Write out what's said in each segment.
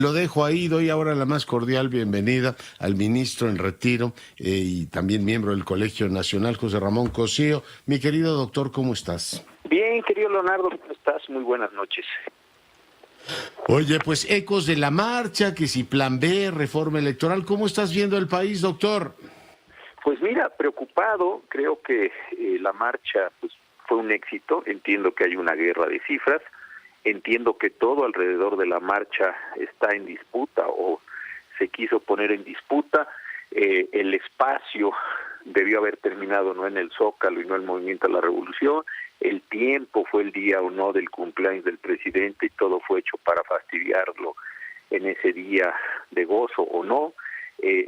Lo dejo ahí, doy ahora la más cordial bienvenida al ministro en retiro y también miembro del Colegio Nacional, José Ramón Cosío. Mi querido doctor, ¿cómo estás? Bien, querido Leonardo, ¿cómo estás? Muy buenas noches. Oye, pues ecos de la marcha, que si plan B, reforma electoral, ¿cómo estás viendo el país, doctor? Pues mira, preocupado, creo que la marcha pues, fue un éxito, entiendo que hay una guerra de cifras, entiendo que todo alrededor de la marcha está en disputa o se quiso poner en disputa, el espacio debió haber terminado no en el Zócalo y no en el Movimiento de la Revolución, el tiempo fue el día o no del cumpleaños del presidente y todo fue hecho para fastidiarlo en ese día de gozo o no,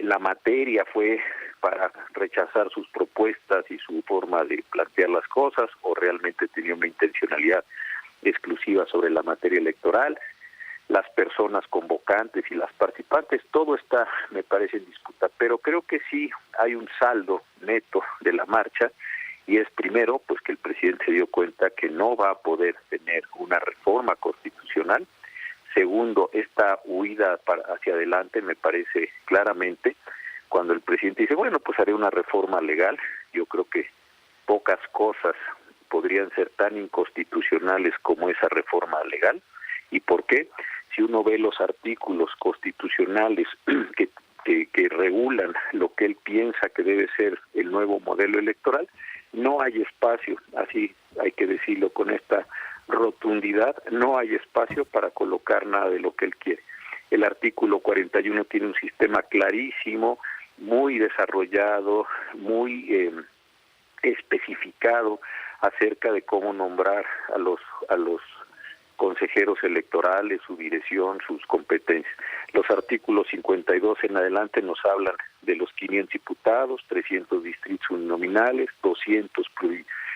la materia fue para rechazar sus propuestas y su forma de plantear las cosas o realmente tenía una intencionalidad exclusiva sobre la materia electoral, las personas convocantes y las participantes, todo está, me parece, en disputa, pero creo que sí hay un saldo neto de la marcha y es primero, pues que el presidente se dio cuenta que no va a poder tener una reforma constitucional, segundo, esta huida hacia adelante me parece claramente cuando el presidente dice, bueno, pues haré una reforma legal, yo creo que pocas cosas podrían ser tan inconstitucionales como esa reforma legal. ¿Y por qué? Si uno ve los artículos constitucionales que regulan lo que él piensa que debe ser el nuevo modelo electoral, no hay espacio, así hay que decirlo con esta rotundidad, no hay espacio para colocar nada de lo que él quiere. El artículo 41 tiene un sistema clarísimo, muy desarrollado, muy especificado acerca de cómo nombrar a los consejeros electorales, su dirección, sus competencias. Los artículos 52 en adelante nos hablan de los 500 diputados, 300 distritos uninominales, 200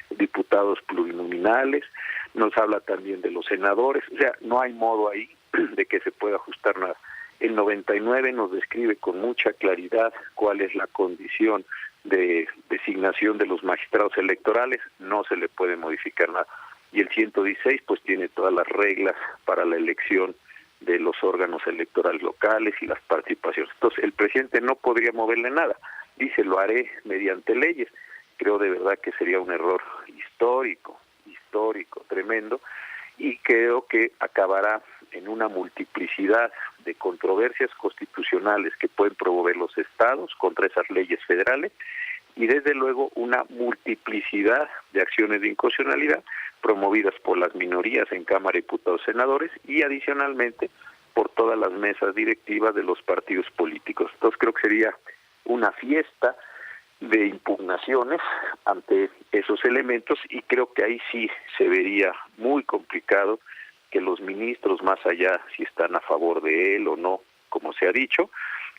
diputados plurinominales, nos habla también de los senadores, o sea, no hay modo ahí de que se pueda ajustar nada. El 99 nos describe con mucha claridad cuál es la condición de designación de los magistrados electorales, no se le puede modificar nada. Y el 116 pues tiene todas las reglas para la elección de los órganos electorales locales y las participaciones. Entonces el presidente no podría moverle nada, dice lo haré mediante leyes. Creo de verdad que sería un error histórico, tremendo, y creo que acabará en una multiplicidad de controversias constitucionales que pueden promover los estados contra esas leyes federales y desde luego una multiplicidad de acciones de inconstitucionalidad promovidas por las minorías en Cámara de Diputados y Senadores y adicionalmente por todas las mesas directivas de los partidos políticos. Entonces creo que sería una fiesta de impugnaciones ante esos elementos y creo que ahí sí se vería muy complicado que los ministros, más allá si están a favor de él o no, como se ha dicho,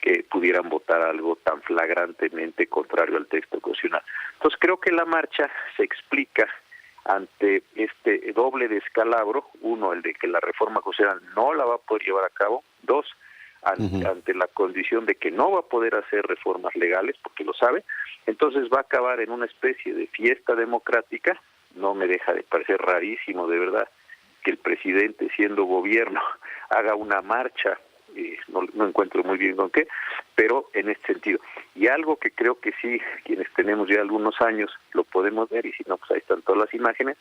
que pudieran votar algo tan flagrantemente contrario al texto constitucional. Entonces creo que la marcha se explica ante este doble descalabro, uno, el de que la reforma constitucional no la va a poder llevar a cabo, dos, ante la condición de que no va a poder hacer reformas legales, porque lo sabe, entonces va a acabar en una especie de fiesta democrática, no me deja de parecer rarísimo, de verdad, que el presidente, siendo gobierno, haga una marcha, no encuentro muy bien con qué, pero en este sentido. Y algo que creo que sí, quienes tenemos ya algunos años, lo podemos ver, y si no, pues ahí están todas las imágenes,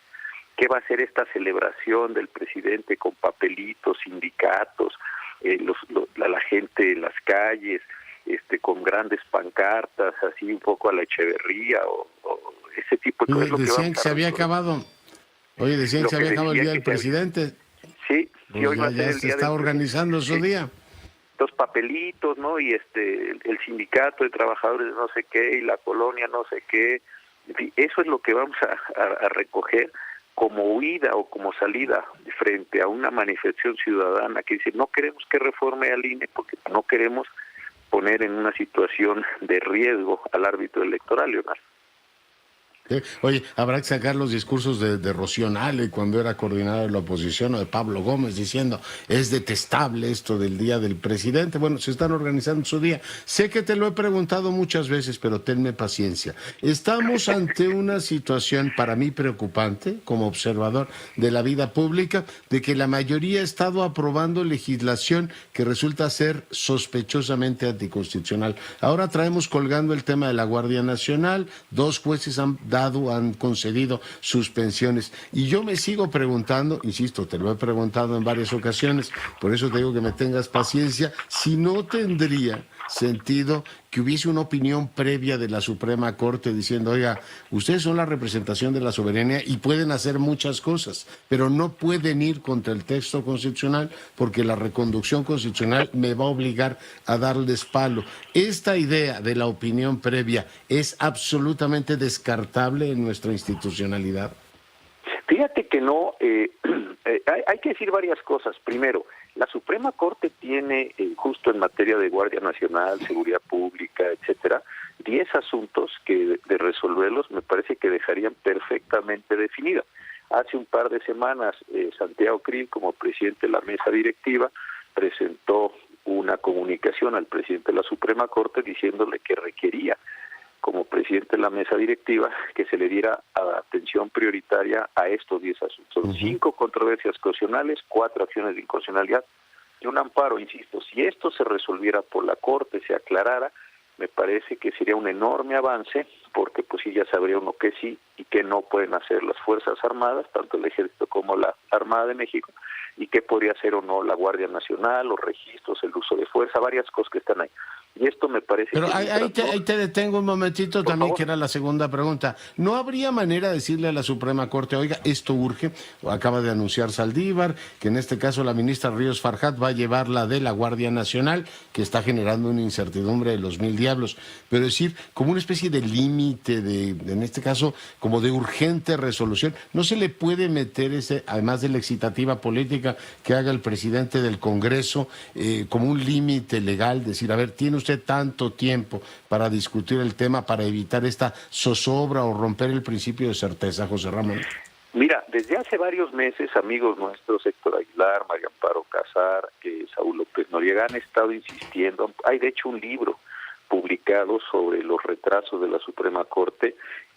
¿qué va a ser esta celebración del presidente con papelitos, sindicatos, la gente en las calles, con grandes pancartas, así un poco a la Echeverría, o ese tipo de cosas? Decían que se había acabado. Oye, decían que se había acabado el día del presidente. Sí, pues y hoy va a ser ya el se día está del organizando su día. Los papelitos, ¿no? Y el sindicato de trabajadores de no sé qué y la colonia no sé qué. En fin, eso es lo que vamos a recoger como huida o como salida frente a una manifestación ciudadana que dice no queremos que reforme al INE porque no queremos poner en una situación de riesgo al árbitro electoral, Leonardo. Oye, habrá que sacar los discursos de Rocío Nale cuando era coordinador de la oposición o de Pablo Gómez diciendo es detestable esto del día del presidente. Bueno, se están organizando su día. Sé que te lo he preguntado muchas veces, pero tenme paciencia. Estamos ante una situación para mí preocupante como observador de la vida pública de que la mayoría ha estado aprobando legislación que resulta ser sospechosamente anticonstitucional. Ahora traemos colgando el tema de la Guardia Nacional, 2 jueces han concedido suspensiones. Y yo me sigo preguntando, insisto, te lo he preguntado en varias ocasiones, por eso te digo que me tengas paciencia, si no tendría sentido que hubiese una opinión previa de la Suprema Corte diciendo, oiga, ustedes son la representación de la soberanía y pueden hacer muchas cosas, pero no pueden ir contra el texto constitucional porque la reconducción constitucional me va a obligar a darles palo. Esta idea de la opinión previa es absolutamente descartable en nuestra institucionalidad. Fíjate que no, hay que decir varias cosas. Primero, la Suprema Corte tiene, justo en materia de Guardia Nacional, seguridad pública, etcétera, 10 asuntos que de resolverlos me parece que dejarían perfectamente definida. Hace un par de semanas, Santiago Krill, como presidente de la mesa directiva, presentó una comunicación al presidente de la Suprema Corte diciéndole que requería, como presidente de la mesa directiva, que se le diera atención prioritaria a estos 10 asuntos. Son 5 controversias constitucionales, 4 acciones de inconstitucionalidad y un amparo. Insisto, si esto se resolviera por la Corte, se aclarara, me parece que sería un enorme avance, porque pues sí ya sabría uno que sí y que no pueden hacer las Fuerzas Armadas, tanto el Ejército como la Armada de México, y qué podría hacer o no la Guardia Nacional, los registros, el uso de fuerza, varias cosas que están ahí. Y esto me parece Pero que... ahí te detengo un momentito Por también, favor. que era la segunda pregunta. ¿No habría manera de decirle a la Suprema Corte, oiga, esto urge? Acaba de anunciar Saldívar, que en este caso la ministra Ríos Farjat va a llevar la de la Guardia Nacional, que está generando una incertidumbre de los 1000 diablos. Pero decir, como una especie de límite, en este caso, como de urgente resolución, ¿no se le puede meter ese, además de la excitativa política que haga el presidente del Congreso, como un límite legal? Decir, a ver, tiene usted tanto tiempo para discutir el tema, para evitar esta zozobra o romper el principio de certeza, José Ramón. Mira, desde hace varios meses, amigos nuestros, Héctor Aguilar, María Amparo Casar, Saúl López Noriega, han estado insistiendo. Hay de hecho un libro publicado sobre los retrasos de la Suprema Corte.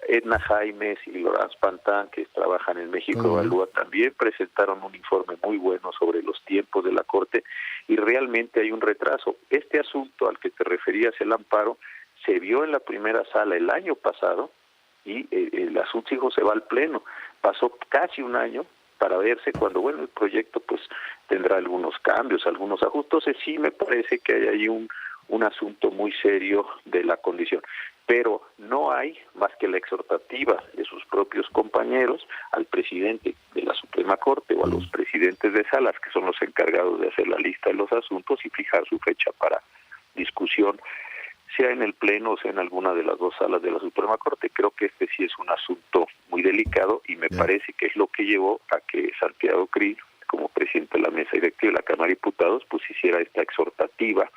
Edna Jaimes y Laurence Pantán, que trabajan en México Evalúa, también presentaron un informe muy bueno sobre los tiempos de la Corte y realmente hay un retraso. Este asunto al que te referías, el amparo, se vio en la primera sala el año pasado y el asunto, hijo, se va al Pleno. Pasó casi un año para verse cuando, bueno, el proyecto pues tendrá algunos cambios, algunos ajustes. Entonces sí me parece que hay ahí un asunto muy serio de la condición, pero no hay más que la exhortativa de sus propios compañeros al presidente de la Suprema Corte o a los presidentes de salas, que son los encargados de hacer la lista de los asuntos y fijar su fecha para discusión, sea en el Pleno o sea en alguna de las 2 salas de la Suprema Corte. Creo que este sí es un asunto muy delicado y me parece que es lo que llevó a que Santiago Krill, como presidente de la mesa directiva de la Cámara de Diputados, pues hiciera esta exhortativa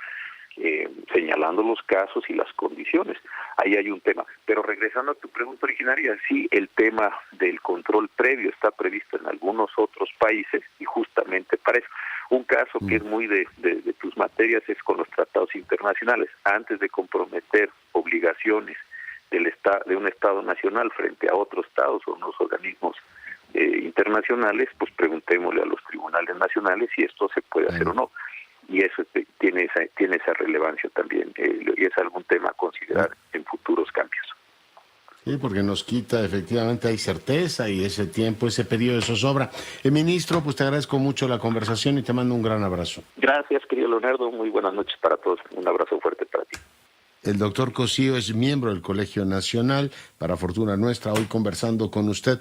señalando los casos y las condiciones. Ahí hay un tema. Pero regresando a tu pregunta originaria, sí, el tema del control previo está previsto en algunos otros países y justamente para eso. Un caso que es muy de tus materias es con los tratados internacionales. Antes de comprometer obligaciones de un Estado nacional frente a otros Estados o unos organismos internacionales, pues preguntémosle a los tribunales nacionales si esto se puede hacer o no. Y eso tiene esa relevancia también, y es algún tema a considerar en futuros cambios. Sí, porque nos quita, efectivamente, hay certeza y ese tiempo, ese periodo de zozobra. Ministro, pues te agradezco mucho la conversación y te mando un gran abrazo. Gracias, querido Leonardo, muy buenas noches para todos, un abrazo fuerte para ti. El doctor Cosío es miembro del Colegio Nacional, para fortuna nuestra, hoy conversando con usted.